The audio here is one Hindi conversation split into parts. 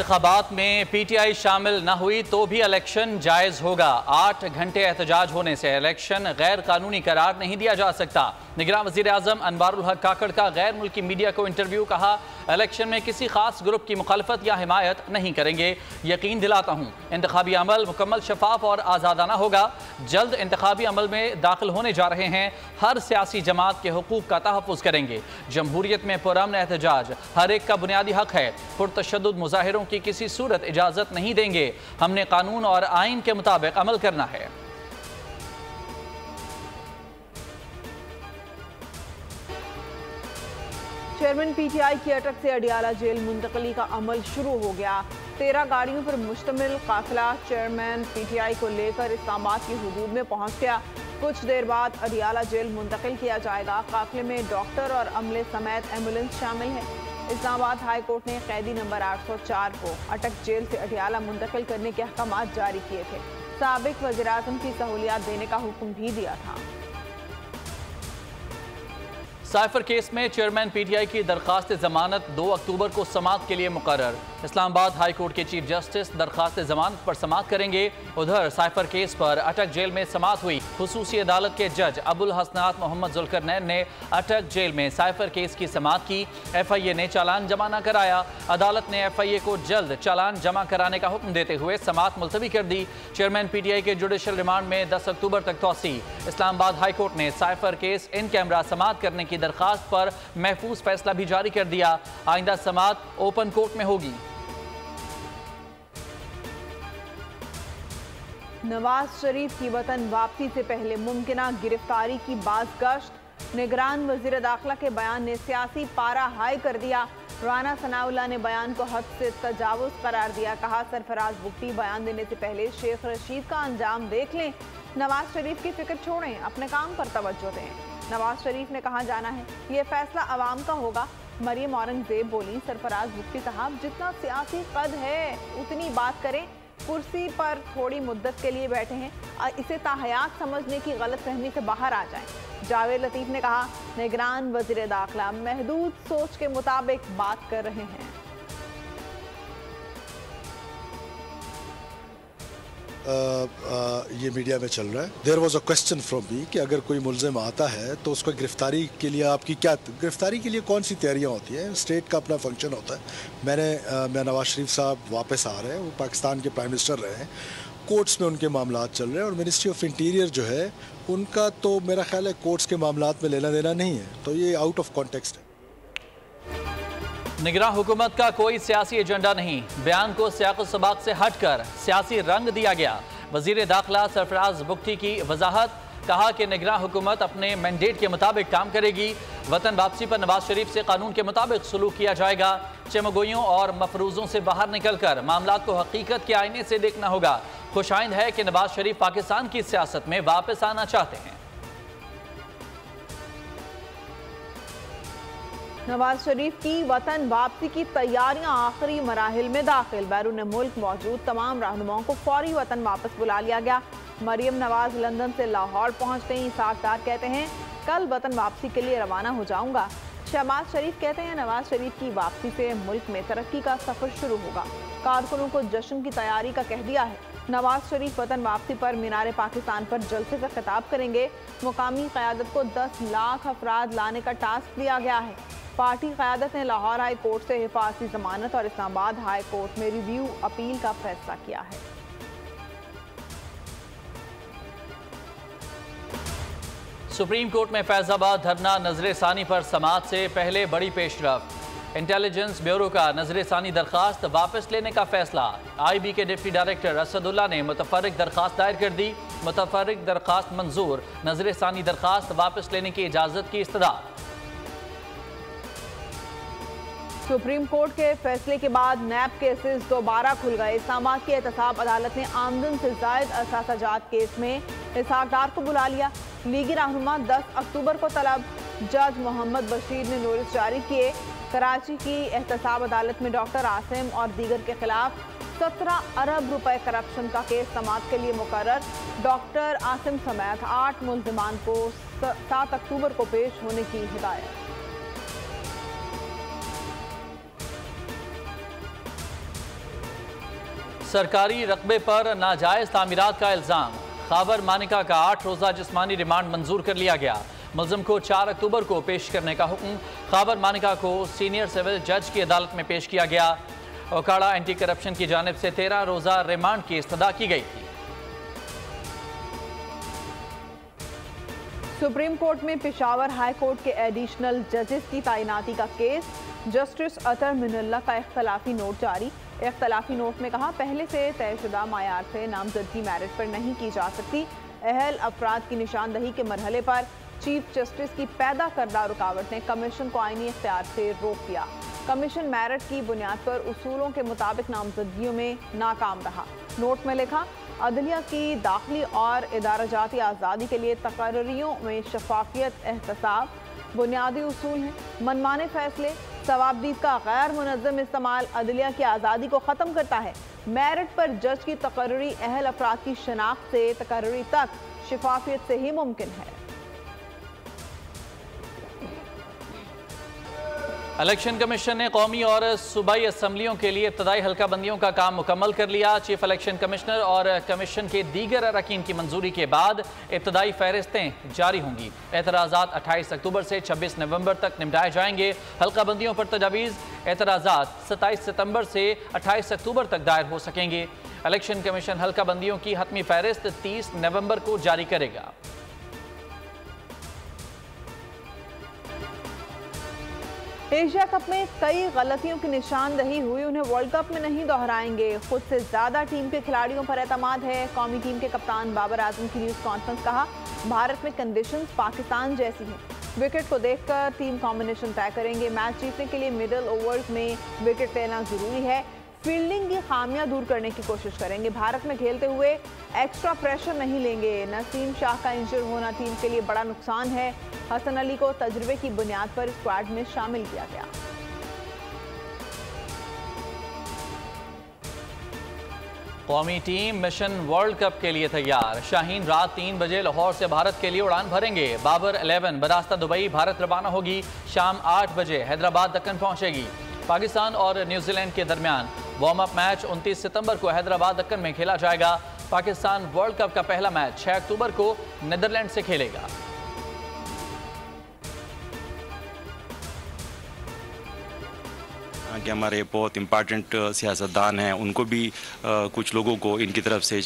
इंतखाबात में पीटीआई शामिल न हुई तो भी इलेक्शन जायज़ होगा। 8 घंटे एहतजाज होने से इलेक्शन गैर कानूनी करार नहीं दिया जा सकता। निगरान वज़ीर आज़म अनवारुल हक काकड़ का गैर मुल्की मीडिया को इंटरव्यू। कहा, इलेक्शन में किसी खास ग्रुप की मुखालफत या हिमायत नहीं करेंगे। यकीन दिलाता हूँ इंतखाबी अमल मुकम्मल शफाफ और आज़ादाना होगा। जल्द इंतखाबी अमल में दाखिल होने जा रहे हैं। हर सियासी जमात के हुकूक का तहफ़्फ़ुज़ करेंगे। जमहूरियत में पुरअमन एहतजाज हर एक का बुनियादी हक है। पुरतशद्दुद मुजाहिरों की किसी सूरत इजाज़त नहीं देंगे। हमने कानून और आइन के मुताबिक अमल करना है। चेयरमैन पीटीआई की अटक से अडियाला जेल मुंतकली का अमल शुरू हो गया। 13 गाड़ियों पर मुश्तमिल काफिला चेयरमैन पीटीआई को लेकर इस्लामाबाद की हुदूद में पहुंच गया। कुछ देर बाद अडियाला जेल मुंतकिल किया जाएगा। काफिले में डॉक्टर और अमले समेत एम्बुलेंस शामिल है। इस्लामाबाद हाई कोर्ट ने कैदी नंबर 804 को अटक जेल से अडियाला मुंतकिल करने के अहकाम जारी किए थे। साबिक वज़ीर-ए-आज़म की सहूलियात देने का हुक्म भी दिया था। साइफर केस में चेयरमैन पीटीआई की दरखास्त जमानत 2 अक्टूबर को समाअत के लिए मुकर्रर। इस्लामाबाद हाई कोर्ट के चीफ जस्टिस दरखास्त जमानत पर समाअत करेंगे। उधर साइफर केस पर अटक जेल में समाअत हुई। खुसूसी अदालत के जज अबुल हसनात मोहम्मद जुल्करनैन ने अटक जेल में साइफर केस की समाअत की। FIA ने चालान जमा न कराया। अदालत ने FIA को जल्द चालान जमा कराने का हुक्म देते हुए समाअत मुलतवी कर दी। चेयरमैन पीटीआई के जुडिशल रिमांड में 10 अक्टूबर तक तौसी। इस्लामाबाद हाई कोर्ट ने साइफर केस इन कैमरा समाअत करने की दरखास्त पर महफूज फैसला भी जारी कर दिया। आइंदा समाअत ओपन कोर्ट में होगी। नवाज शरीफ की वतन वापसी से पहले मुमकिना गिरफ्तारी की बाज़गश्त। निगरान वज़ीर दाखिला के बयान ने सियासी पारा हाई कर दिया। राना सनाउल्लाह ने बयान को हद से तजावुज़ करार दिया। कहा, सरफराज बुगटी बयान देने से पहले शेख रशीद का अंजाम देख लें। नवाज शरीफ की फिक्र छोड़ें, अपने काम पर तवज्जो दें। नवाज शरीफ ने कहा जाना है ये फैसला अवाम का होगा। मरियम औरंगजेब बोली, सरफराज बुगटी साहब जितना सियासी कद है उतनी बात करें। कुर्सी पर थोड़ी मुद्दत के लिए बैठे हैं, इसे ताहयात समझने की गलत फहमी से बाहर आ जाएं। जावेद लतीफ़ ने कहा, निगरान वज़ीर दाखिला महदूद सोच के मुताबिक बात कर रहे हैं। ये मीडिया में चल रहा है। There was a question from me कि अगर कोई मुल्ज़िम आता है तो उसको गिरफ्तारी के लिए आपकी क्या, गिरफ्तारी के लिए कौन सी तैयारियां होती हैं? स्टेट का अपना फंक्शन होता है। मैं नवाज शरीफ साहब वापस आ रहे हैं, वो पाकिस्तान के प्राइम मिनिस्टर रहे हैं, कोर्ट्स में उनके मामलात चल रहे हैं और मिनिस्ट्री ऑफ इंटीरियर जो है उनका तो मेरा ख्याल है कोर्ट्स के मामलात में लेना देना नहीं है, तो ये आउट ऑफ कॉन्टेक्स्ट है। निगरान हुकूमत का कोई सियासी एजेंडा नहीं। बयान को सियाक़ सबाक़ से हटकर सियासी रंग दिया गया। वज़ीर दाखिला सरफराज बुगटी की वजाहत। कहा कि निगरान हुकूमत अपने मैंडेट के मुताबिक काम करेगी। वतन वापसी पर नवाज शरीफ से कानून के मुताबिक सलूक किया जाएगा। चमगोइयों और मफरूज़ों से बाहर निकलकर मामलात को हकीकत के आईने से देखना होगा। खुशाइंद है कि नवाज शरीफ पाकिस्तान की सियासत में वापस आना चाहते हैं। नवाज शरीफ की वतन वापसी की तैयारियां आखिरी मराहिल में दाखिल। बैरून मुल्क मौजूद तमाम रहनुमाओं को फौरी वतन वापस बुला लिया गया। मरियम नवाज लंदन से लाहौर पहुंच गई। सागदार कहते हैं, कल वतन वापसी के लिए रवाना हो जाऊंगा। शहबाज शरीफ कहते हैं, नवाज शरीफ की वापसी से मुल्क में तरक्की का सफर शुरू होगा। कारकुनों को जश्न की तैयारी का कह दिया है। नवाज शरीफ वतन वापसी पर मीनार पाकिस्तान पर जलसे से खिताब करेंगे। मुकामी क़यादत को 10 लाख अफराद लाने का टास्क दिया गया है। पार्टी क़यादत ने लाहौर हाई कोर्ट से हिफाजती जमानत और इस्लामाबाद हाई कोर्ट में रिव्यू अपील का फैसला किया है। सुप्रीम कोर्ट में फैजाबाद धरना नजर सानी पर समाअत से पहले बड़ी पेशरफ। इंटेलिजेंस ब्यूरो का नजर सानी दरखास्त वापस लेने का फैसला। IB के डिप्टी डायरेक्टर असदुल्ला ने मुतफर्रिक दरखास्त दायर कर दी। मुतफर्रिक दरखास्त मंजूर। नजर सानी दरखास्त वापस लेने की इजाज़त की इस्तदा। सुप्रीम कोर्ट के फैसले के बाद नैब केसेस दोबारा खुल गए। इस्लामाबाद की एहतसाब अदालत ने आमदन से जायद असासाजात केस में इसहाक डार को बुला लिया। लीगी रहनुमा 10 अक्टूबर को तलब। जज मोहम्मद बशीर ने नोटिस जारी किए। कराची की एहतसाब अदालत में डॉक्टर आसिम और दीगर के खिलाफ 17 अरब रुपए करप्शन का केस समाअत के लिए मुकर्रर। डॉक्टर आसिम समेत 8 मुल्जिमान को 7 अक्टूबर को पेश होने की हिदायत। सरकारी रकबे पर नाजायज तामीरात का इल्जाम। खाबर मानिका का 8 रोज़ा जिस्मानी रिमांड मंजूर कर लिया गया। मुलजिम को 4 अक्टूबर को पेश करने का हुक्म। खाबर मानिका को सीनियर सिविल जज की अदालत में पेश किया गया। ओकाड़ा एंटी करप्शन की जानिब से 13 रोज़ा रिमांड की इस्तदा की गई थी। सुप्रीम कोर्ट में पेशावर हाई कोर्ट के एडिशनल जजेस की तैनाती का केस। जस्टिस अतर मिनल्ला का इख्तलाफी नोट जारी। इख्तलाफी नोट में कहा, पहले से तयशुदा मायार से नामजदगी मेरिट पर नहीं की जा सकती। अहल अफराद की निशानदही के मरहले पर चीफ जस्टिस की पैदा करदा रुकावट ने कमीशन को आईनी इख्तियार से रोक दिया। कमीशन मेरिट की बुनियाद पर उसूलों के मुताबिक नामजदगियों में नाकाम रहा। नोट में लिखा, अदलिया की दाखिली और इदाराजाती आज़ादी के लिए तकर्रियों में शफाफियत एहतसाब बुनियादी उसूल हैं। मनमाने फैसले, सवाबदीद का गैर मुनज़्ज़म इस्तेमाल अदलिया की आज़ादी को ख़त्म करता है। मेरिट पर जज की तकर्री अहल अफराद की शनाख्त से तकर्री तक शफाफियत से ही मुमकिन है। इलेक्शन कमीशन ने कौमी और सूबाई असम्बलियों के लिए इब्तदाई हल्का बंदियों का काम मुकम्मल कर लिया। चीफ इलेक्शन कमिश्नर और कमीशन के दीगर अरकान की मंजूरी के बाद इब्तदाई फहरिस्तें जारी होंगी। एतराज़ात 28 अक्टूबर से 26 नवंबर तक निपटाए जाएंगे। हल्का बंदियों पर तजावीज़ एतराज़ात 27 सितंबर से 28 अक्टूबर तक दायर हो सकेंगे। इलेक्शन कमीशन हल्का बंदियों की हतमी फहरिस्त 30 नवंबर को जारी करेगा। एशिया कप में कई गलतियों की निशानदही हुई, उन्हें वर्ल्ड कप में नहीं दोहराएंगे। खुद से ज्यादा टीम के खिलाड़ियों पर एतमाद है। कौमी टीम के कप्तान बाबर आजम की न्यूज़ कॉन्फ्रेंस। कहा, भारत में कंडीशंस पाकिस्तान जैसी हैं। विकेट को देखकर टीम कॉम्बिनेशन तय करेंगे। मैच जीतने के लिए मिडल ओवर्स में विकेट लेना जरूरी है। फील्डिंग की खामियां दूर करने की कोशिश करेंगे। भारत में खेलते हुए एक्स्ट्रा प्रेशर नहीं लेंगे। नसीम शाह का इंजर होना टीम के लिए बड़ा नुकसान है। हसन अली को तजुर्बे की बुनियाद पर स्क्वाड में शामिल किया गया। कौमी टीम मिशन वर्ल्ड कप के लिए तैयार। शाहीन रात 3 बजे लाहौर से भारत के लिए उड़ान भरेंगे। बाबर 11 बरास्ता दुबई भारत रवाना होगी। शाम 8 बजे हैदराबाद दक्कन पहुंचेगी। पाकिस्तान और न्यूजीलैंड के दरमियान वार्म अप मैच 29 सितंबर को हैदराबाद दक्कन में खेला जाएगा। पाकिस्तान वर्ल्ड कप का पहला मैच 6 अक्टूबर को नीदरलैंड से खेलेगा। कि हमारे बहुत इम्पॉर्टेंट सियासतदान हैं, उनको भी कुछ लोगों को इनकी तरफ से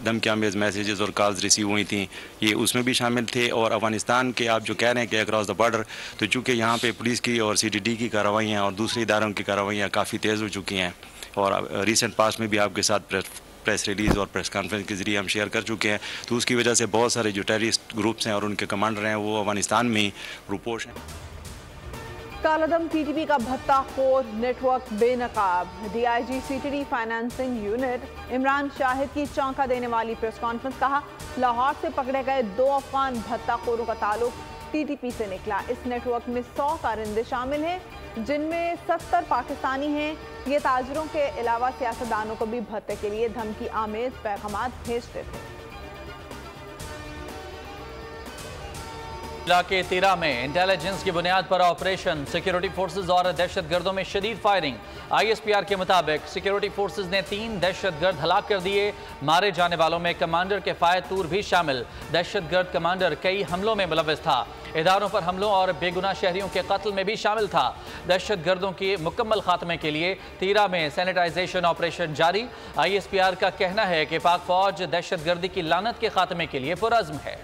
धमकी-आमेज़ मैसेजेस और कॉल्स रिसीव हुई थी, ये उसमें भी शामिल थे। और अफगानिस्तान के आप जो कह रहे हैं कि अक्रॉस द बॉर्डर, तो चूँकि यहाँ पे पुलिस की और CTD की कार्रवाइयाँ और दूसरे इदारों की कार्रवाइयाँ काफ़ी तेज़ हो चुकी हैं। और रिसेंट पास में भी आपके साथ प्रेस रिलीज़ और प्रेस कॉन्फ्रेंस के जरिए हम शेयर कर चुके हैं। तो उसकी वजह से बहुत सारे जो टेररिस्ट ग्रुप्स हैं और उनके कमांडर हैं वो अफगानिस्तान में रूपोश हैं। कालादम TTP का भत्ता खोर नेटवर्क बेनकाब। DIG CTD financing unit Imran Shahid की चौंका देने वाली प्रेस कॉन्फ्रेंस। कहा, लाहौर से पकड़े गए 2 अफगान भत्ता खोरों का ताल्लुक TTP से निकला। इस नेटवर्क में 100 कारिंदे शामिल हैं, जिनमें 70 पाकिस्तानी हैं। ये ताजरों के अलावा सियासतदानों को भी भत्ते के लिए धमकी आमेज पैगामात भेजते थे। इलाके तीरा में इंटेलिजेंस की बुनियाद पर ऑपरेशन। सिक्योरिटी फोर्सेज और दहशतगर्दों में शदीद फायरिंग। ISPR के मुताबिक सिक्योरिटी फोर्सेज ने 3 दहशतगर्द हलाक कर दिए। मारे जाने वालों में कमांडर किफायत तूर भी शामिल। दहशतगर्द कमांडर कई हमलों में मुलव्वस था। इदारों पर हमलों और बेगुनाह शहरियों के कत्ल में भी शामिल था। दहशतगर्दों के मुकम्मल खात्मे के लिए तीरा में सैनिटाइजेशन ऑपरेशन जारी। ISPR का कहना है कि पाक फौज दहशतगर्दी की लानत के खात्मे के लिए पुरअज़्म है।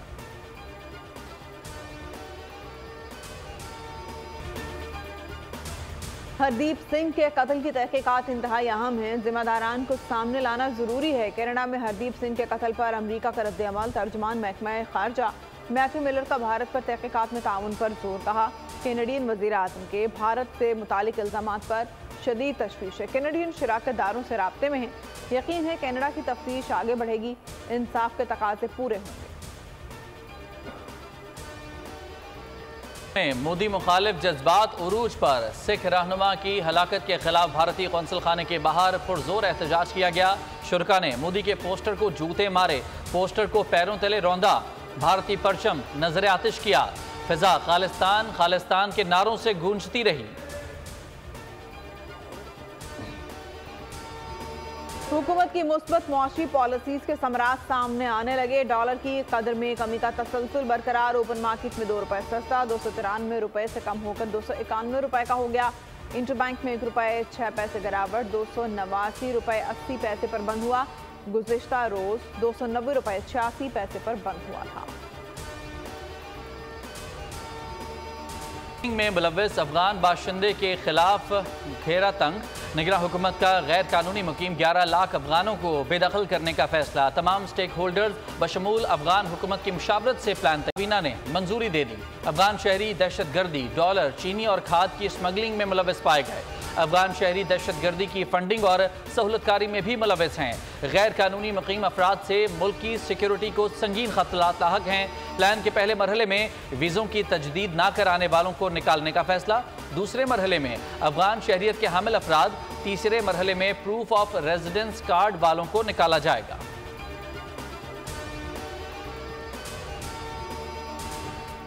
हरदीप सिंह के कत्ल की तहकीकात इंतहाई अहम है। जिम्मेदारान को सामने लाना जरूरी है। कनाडा में हरदीप सिंह के कत्ल पर अमरीका का रद्द-ए-अमल। तर्जुमान महकमा खारजा मैथ्यू मिलर का भारत पर तहकीकात में ताउन पर जोर। कहा, कैनेडियन वज़ीर आज़म के भारत से मुतालिक इल्ज़ामात पर शदीद तशवीश है। कैनेडियन शराकतदारों से राब्ते में है। यकीन है कनाडा की तफ्तीश आगे बढ़ेगी। इंसाफ के तकाज़े पूरे होंगे। मोदी मुखालिफ जज्बात उरूज पर। सिख रहनुमा की हलाकत के खिलाफ भारतीय कौंसल खाने के बाहर पुरजोर एहतजाज किया गया। शुरका ने मोदी के पोस्टर को जूते मारे, पोस्टर को पैरों तले रौंदा, भारतीय परचम नजर आतिश किया। फिजा खालिस्तान खालिस्तान के नारों से गूंजती रही। हुकूमत की मुस्बत मुआशी पॉलिसीज के समरात सामने आने लगे। डॉलर की कदर में कमी का तसलसल बरकरार। ओपन मार्केट में 2 रुपए सस्ता 293 रुपए से कम होकर 291 रुपए का हो गया। इंटर बैंक में 1 रुपए 6 पैसे गिरावट 289 रुपए 80 पैसे पर बंद हुआ। गुज़िश्ता रोज 290 रुपए 86 पैसे पर बंद हुआ था। में मुलव्विस अफगान बाशिंदे के खिलाफ घेरा तंग। निगरान हुकूमत का गैर कानूनी मुकीम 11 लाख अफगानों को बेदखल करने का फैसला। तमाम स्टेक होल्डर्स बशमूल अफगान हुकूमत की मुशावरत से प्लान तवीना ने मंजूरी दे दी। अफगान शहरी दहशतगर्दी, डॉलर, चीनी और खाद की स्मगलिंग में मुलव्विस पाए गए। अफगान शहरी दहशतगर्दी की फंडिंग और सहूलतकारी में भी मुलव्विस हैं। गैर कानूनी मुकीम अफराद से मुल्क की सिक्योरिटी को संगीन खतरात लाहक हैं। प्लान के पहले मरहले में वीज़ों की तजदीद ना कराने वालों को निकालने का फैसला। दूसरे मरहले में अफगान शहरियत के हामिल अफराद, तीसरे मरहले में प्रूफ ऑफ रेजिडेंस कार्ड वालों को निकाला जाएगा।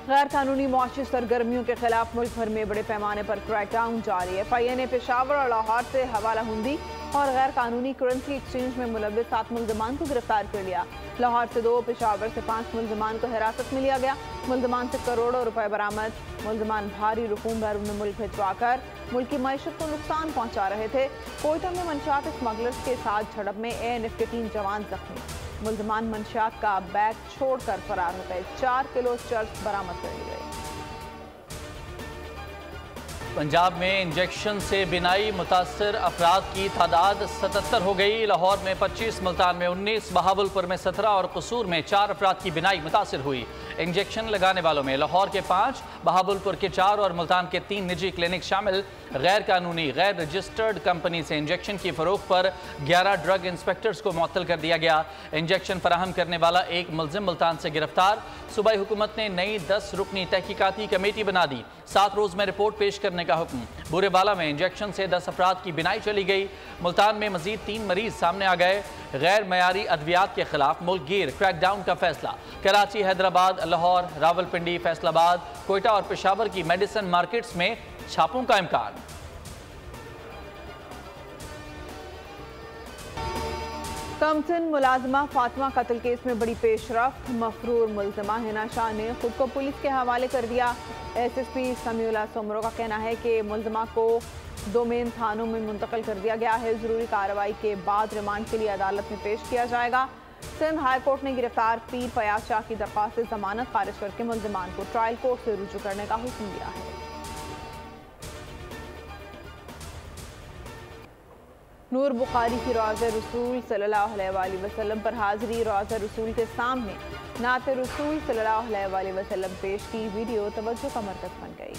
गैर कानूनी मुआशी सरगर्मियों के खिलाफ मुल्क भर में बड़े पैमाने पर क्रैकडाउन जारी है। FIA ने पेशावर और लाहौर से हवाला हुंडी और गैर कानूनी करेंसी एक्सचेंज में मुलव्विस 7 मुल्ज़मान को गिरफ्तार कर लिया। लाहौर से 2, पेशावर से 5 मुल्ज़मान को हिरासत में लिया गया। मुल्ज़मान से करोड़ों रुपए बरामद। मुल्ज़मान भारी रकूम बैरून मुल्क भिजवाकर मुल्क की मईशत को नुकसान पहुंचा रहे थे। कोयटा में मंशियात स्मगलर्स के साथ झड़प में ANF के 3 जवान जख्मी। मुल्ज़मान मंशियात का बैग छोड़कर फरार हो गए। 4 किलो चर्च बरामद कर ली गई। पंजाब में इंजेक्शन से बिनाई मुतासर अफराद की तादाद 77 हो गई। लाहौर में 25, मुल्तान में 19, बहावलपुर में 17 और कसूर में 4 अफराद की बिनाई मुतासर हुई। इंजेक्शन लगाने वालों में लाहौर के 5, बहावलपुर के 4 और मुल्तान के 3 निजी क्लिनिक शामिल। गैर कानूनी गैर रजिस्टर्ड कंपनी से इंजेक्शन की फरोख्त पर 11 ड्रग इंस्पेक्टर्स को मुअत्तल कर दिया गया। इंजेक्शन फराहम करने वाला एक मुलजिम मुल्तान से गिरफ्तार। सूबाई हुकूमत ने नई 10 रुकनी तहकीकाती कमेटी बना दी। 7 रोज में रिपोर्ट पेश करने का हुक्म। बुरेबाला में इंजेक्शन से 10 अफराद की बिनाई चली गई। मुल्तान में मजीद 3 मरीज सामने आ गए। गैर मयारी अद्वियात के खिलाफ मुल्कगीर क्रैकडाउन का फैसला। कराची, हैदराबाद, लाहौर, रावलपिंडी, फैसलाबाद, कोयटा और पेशावर की मेडिसिन मार्केट्स में छापों का इम्कान। कमसिन मुलाजमा फातिमा कत्ल केस में बड़ी पेशरफ्त। मफरूर मुल्जिमा हिना शाह ने खुद को पुलिस के हवाले कर दिया। SSP समीउल्लाह सोमरो का कहना है कि मुल्जिमा को 2 मेन थानों में मुंतकिल कर दिया गया है। जरूरी कार्रवाई के बाद रिमांड के लिए अदालत में पेश किया जाएगा। सिंध हाई कोर्ट ने गिरफ्तार पीर फयाज शाह की दरख्वास्त जमानत खारिज करके मुल्जिमान को ट्रायल कोर्ट से रुजू करने का हुक्म दिया है। नूर बुखारी की रौज़े रसूल सल्लल्लाहु अलैहि वसल्लम पर हाजिरी। रौज़े रसूल के सामने नाते रसूल सल्लल्लाहु अलैहि वसल्लम पेश की। वीडियो तवज्जो का मरकज़ बन गई।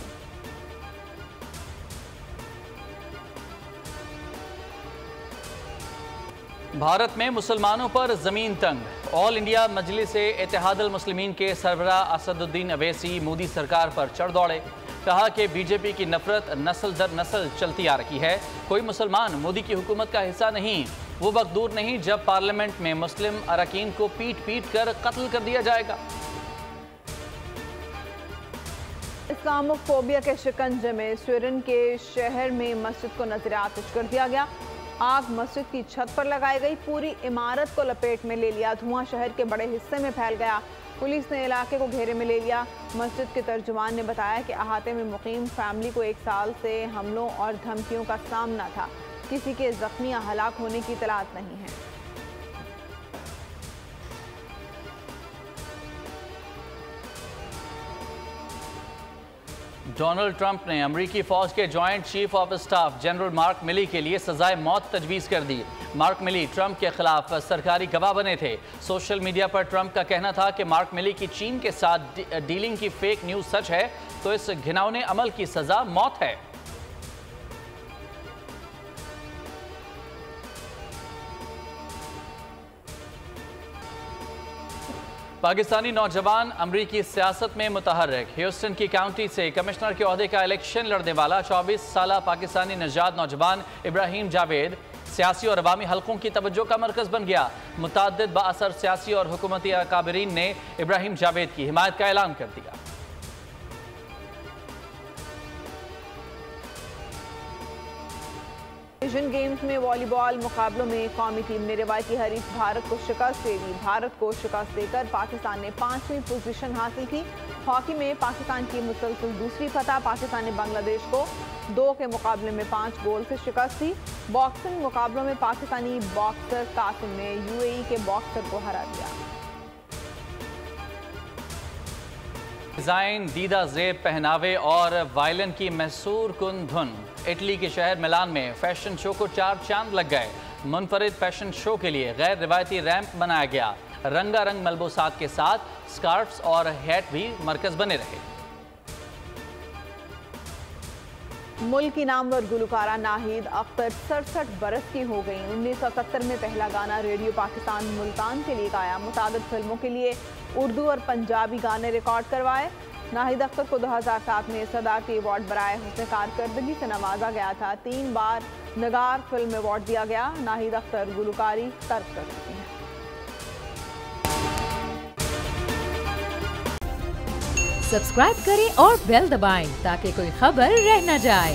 भारत में मुसलमानों पर जमीन तंग। ऑल इंडिया मजलिस इत्तेहादुल मुस्लिमीन के सरबराह असदुद्दीन अवैसी मोदी सरकार पर चढ़ दौड़े। कहा कि बीजेपी की नफरत नस्ल दर नस्ल चलती आ रही है। कोई मुसलमान मोदी की हुकूमत का हिस्सा नहीं। वो वक्त दूर नहीं जब पार्लियामेंट में मुस्लिम अरकान को पीट पीट कर कत्ल कर दिया जाएगा। इस्लामोफोबिया के शिकंजे में स्वीडन के शहर में मस्जिद को नजर आतिश कर दिया गया। आग मस्जिद की छत पर लगाई गई। पूरी इमारत को लपेट में ले लिया। धुआं शहर के बड़े हिस्से में फैल गया। पुलिस ने इलाके को घेरे में ले लिया। मस्जिद के तर्जुमान ने बताया कि अहाते में मुकीम फैमिली को 1 साल से हमलों और धमकियों का सामना था। किसी के जख्मी या हलाक होने की इतलात नहीं है। डोनाल्ड ट्रंप ने अमरीकी फौज के joint chief of staff general mark मिली के लिए सजाए मौत तजवीज़ कर दी। मार्क मिली ट्रंप के खिलाफ सरकारी गवाह बने थे। सोशल मीडिया पर ट्रंप का कहना था कि मार्क मिली की चीन के साथ डीलिंग की फेक न्यूज़ सच है तो इस घिनौने अमल की सजा मौत है। पाकिस्तानी नौजवान अमरीकी सियासत में मुतहर्रिक। ह्यूस्टन की काउंटी से कमिश्नर के ओहदे का इलेक्शन लड़ने वाला 24 साला पाकिस्तानी नजाद नौजवान इब्राहिम जावेद सियासी और अवामी हलकों की तवज्जो का मरकज़ बन गया। मुतअद्दिद बाअसर सियासी और हुकूमती अकाबरीन ने इब्राहिम जावेद की हिमायत का ऐलान कर दिया। एशियन गेम्स में वॉलीबॉल मुकाबलों में कौमी टीम ने रिवायती हरीफ भारत को शिकस्त दे दी। भारत को शिकस्त देकर पाकिस्तान ने 5वीं पोजीशन हासिल की। हॉकी में पाकिस्तान की मुसलसल दूसरी फतह। पाकिस्तान ने बांग्लादेश को 2 के मुकाबले में 5 गोल से शिकस्त दी। बॉक्सिंग मुकाबलों में पाकिस्तानी बॉक्सर कासिम ने यूएई के बॉक्सर को हरा दिया। डिज़ाइन, दीदा ज़ेब पहनावे और वायलिन की मैसूर कुन धुन। इटली के शहर मिलान में फैशन शो को 4 चांद लग गए। मुनफरिद फैशन शो के लिए गैर रिवायती रैंप बनाया गया। रंगारंग मलबूसात के साथ स्कार्फ्स और हैट भी मरकज बने रहे। मुल्क की नामवर गुलकारा नाहिद अख्तर 67 बरस की हो गई। 1970 में पहला गाना रेडियो पाकिस्तान मुल्तान के लिए गाया। मुताबिद फिल्मों के लिए उर्दू और पंजाबी गाने रिकॉर्ड करवाए। नाहिद अख्तर को 2007 में सदारती अवार्ड बराए हुस्न कारकर्दगी से नवाजा गया था। 3 बार नगार फिल्म अवार्ड दिया गया। नाहिद अख्तर गुलकारी तर्क कर चुके हैं। सब्सक्राइब करें और बेल दबाएं ताकि कोई खबर रह न जाए।